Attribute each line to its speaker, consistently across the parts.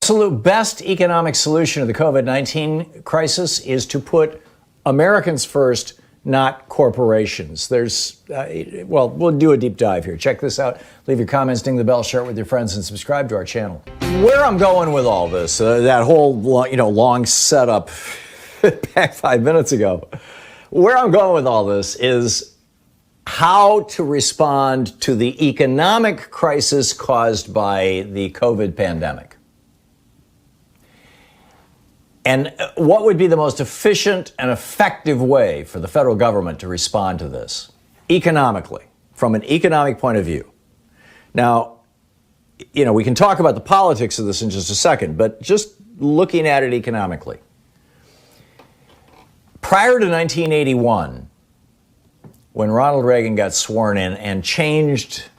Speaker 1: Absolute best economic solution to the COVID-19 crisis is to put Americans first, not corporations. We'll do a deep dive here. Check this out. Leave your comments, ding the bell, share it with your friends, and subscribe to our channel. Where I'm going with all this, that whole long setup back 5 minutes ago, where I'm going with all this is how to respond to the economic crisis caused by the COVID pandemic. And what would be the most efficient and effective way for the federal government to respond to this economically, from an economic point of view? Now, we can talk about the politics of this in just a second, but just looking at it economically. Prior to 1981, when Ronald Reagan got sworn in and changed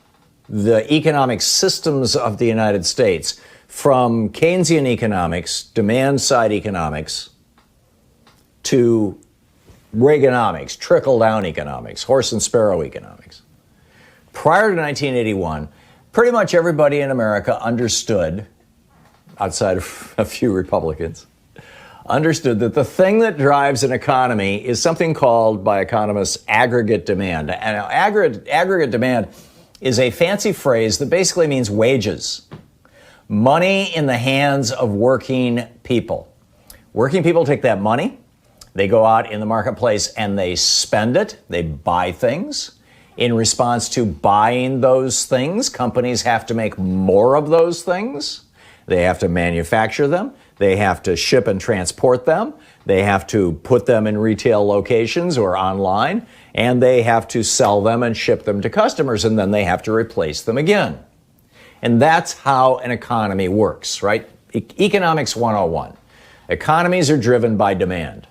Speaker 1: the economic systems of the United States from Keynesian economics, demand-side economics, to Reaganomics, trickle-down economics, horse and sparrow economics. Prior to 1981, pretty much everybody in America understood, outside of a few Republicans, understood that the thing that drives an economy is something called, by economists, aggregate demand. And aggregate demand is a fancy phrase that basically means wages. Money in the hands of working people. Working people take that money, they go out in the marketplace and they spend it, they buy things. In response to buying those things, companies have to make more of those things. They have to manufacture them. They have to ship and transport them. They have to put them in retail locations or online, and they have to sell them and ship them to customers, and then they have to replace them again. And that's how an economy works, right? Economics 101. Economies are driven by demand.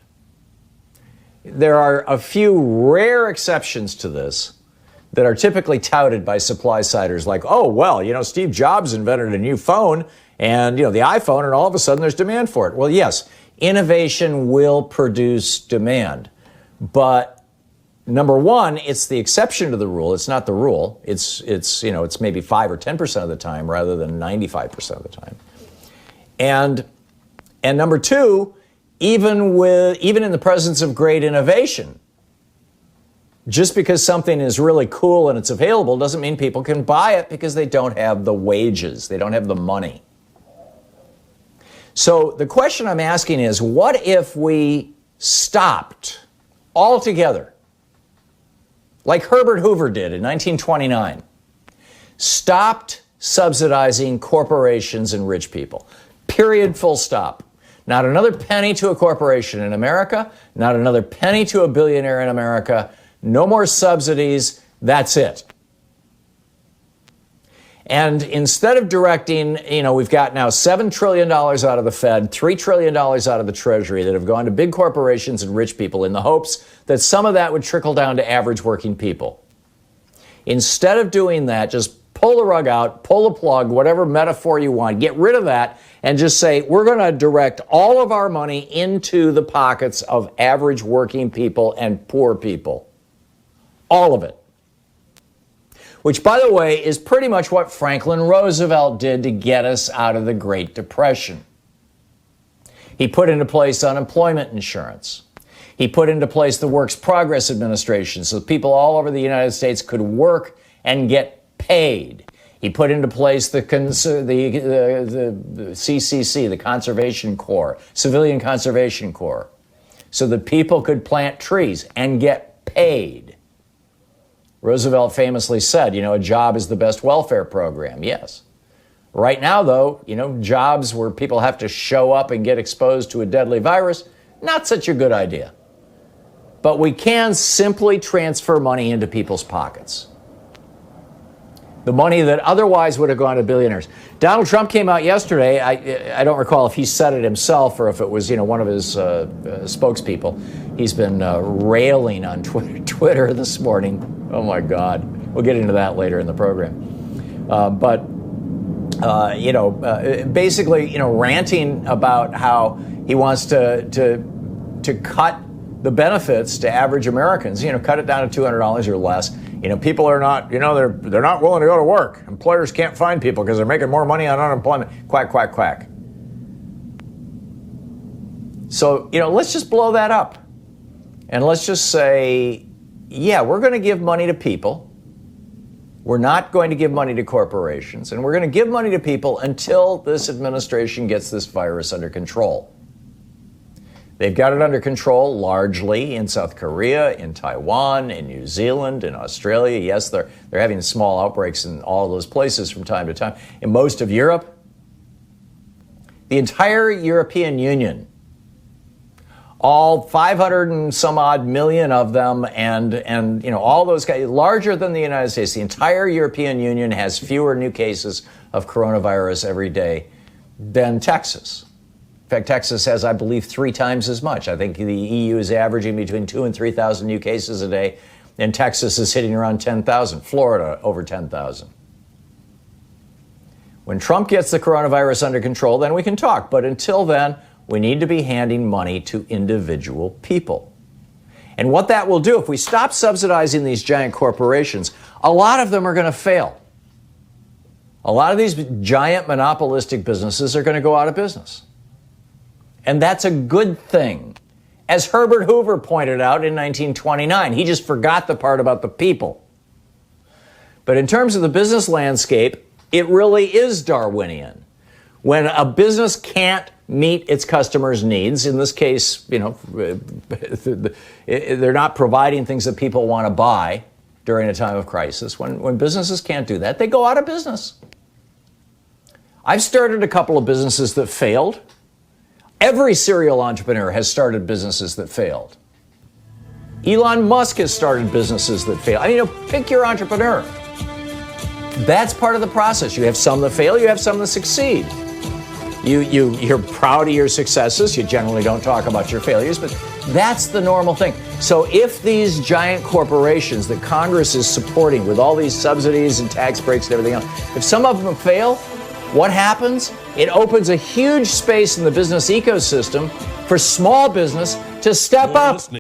Speaker 1: There are a few rare exceptions to this that are typically touted by supply-siders like, Steve Jobs invented a new phone and, the iPhone, and all of a sudden there's demand for it. Well, yes, innovation will produce demand. But number one, it's the exception to the rule. It's not the rule. It's maybe 5 or 10% of the time rather than 95% of the time. And number two, even in the presence of great innovation, just because something is really cool and it's available doesn't mean people can buy it because they don't have the wages. They don't have the money. So the question I'm asking is, what if we stopped altogether, like Herbert Hoover did in 1929, stopped subsidizing corporations and rich people? Period, full stop. Not another penny to a corporation in America, not another penny to a billionaire in America, no more subsidies, that's it. And instead of directing, we've got now $7 trillion out of the Fed, $3 trillion out of the Treasury that have gone to big corporations and rich people in the hopes that some of that would trickle down to average working people. Instead of doing that, just pull the rug out, pull the plug, whatever metaphor you want, get rid of that, and just say, we're going to direct all of our money into the pockets of average working people and poor people. All of it. Which, by the way, is pretty much what Franklin Roosevelt did to get us out of the Great Depression. He put into place unemployment insurance. He put into place the Works Progress Administration so people all over the United States could work and get paid. He put into place the CCC, the Conservation Corps, Civilian Conservation Corps, so that people could plant trees and get paid. Roosevelt famously said, a job is the best welfare program. Yes. Right now, though, jobs where people have to show up and get exposed to a deadly virus, not such a good idea. But we can simply transfer money into people's pockets. The money that otherwise would have gone to billionaires. Donald Trump came out yesterday. I don't recall if he said it himself or if it was, one of his spokespeople. He's been railing on Twitter this morning. Oh, my God. We'll get into that later in the program. Basically, ranting about how he wants to cut the benefits to average Americans, cut it down to $200 or less. People are not, they're not willing to go to work. Employers can't find people because they're making more money on unemployment. Quack, quack, quack. So, let's just blow that up. And let's just say, yeah, we're going to give money to people. We're not going to give money to corporations. And we're going to give money to people until this administration gets this virus under control. They've got it under control largely in South Korea, in Taiwan, in New Zealand, in Australia. Yes, they're having small outbreaks in all those places from time to time. In most of Europe, the entire European Union, all 500 and some odd million of them, and all those guys, larger than the United States, the entire European Union has fewer new cases of coronavirus every day than Texas. In fact, Texas has, I believe, 3 times as much. I think the EU is averaging between 2,000 and 3,000 new cases a day, and Texas is hitting around 10,000. Florida, over 10,000. When Trump gets the coronavirus under control, then we can talk. But until then, we need to be handing money to individual people. And what that will do, if we stop subsidizing these giant corporations, a lot of them are going to fail. A lot of these giant monopolistic businesses are going to go out of business. And that's a good thing. As Herbert Hoover pointed out in 1929, he just forgot the part about the people. But in terms of the business landscape, it really is Darwinian. When a business can't meet its customers' needs, in this case, they're not providing things that people want to buy during a time of crisis. When businesses can't do that, they go out of business. I've started a couple of businesses that failed. Every serial entrepreneur has started businesses that failed. Elon Musk has started businesses that fail. Pick your entrepreneur. That's part of the process. You have some that fail, you have some that succeed. You're proud of your successes. You generally don't talk about your failures, but that's the normal thing. So if these giant corporations that Congress is supporting with all these subsidies and tax breaks and everything else, if some of them fail, what happens? It opens a huge space in the business ecosystem for small business to step up.